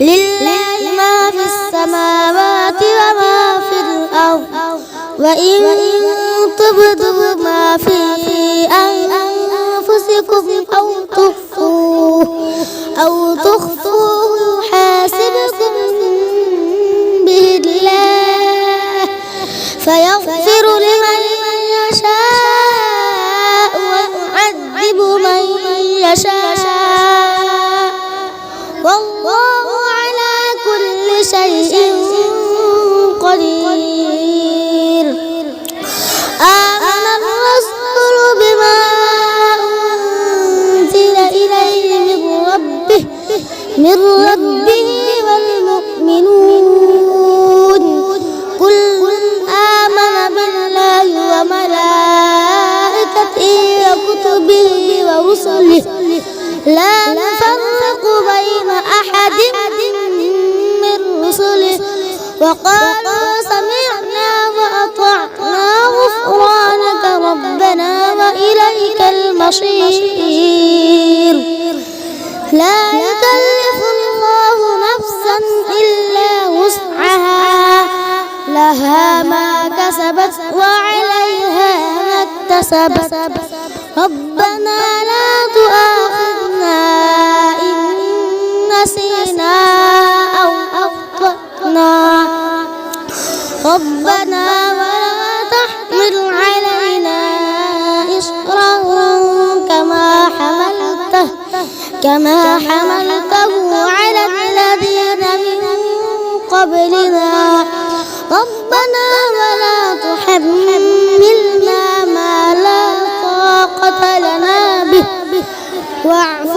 لله ما في السماوات وما في الأرض وإن تبدوا ما في أنفسكم أو تخفوه يحاسبكم به الله فيغفر لمن يشاء ويعذب من يشاء والله على كل شيء قدير. آمن الرسول بما أنزل إليه من ربه والمؤمنون كل آمن بالله وملائكته وكتبه ورسله لا نفرق بين أحد من رسله وقالوا سمعنا وأطعنا غفرانك ربنا وإليك المصير. لا يكلف الله نفسا إلا وسعها لها ما كسبت وعليها ما اكتسبت ربنا لا تؤاخذنا إن نسينا أو أخطأنا ربنا ولا تحمل علينا إصرا كما حملته على الذين من قبلنا ربنا ولا تحملنا ما لا طاقة لنا به واعف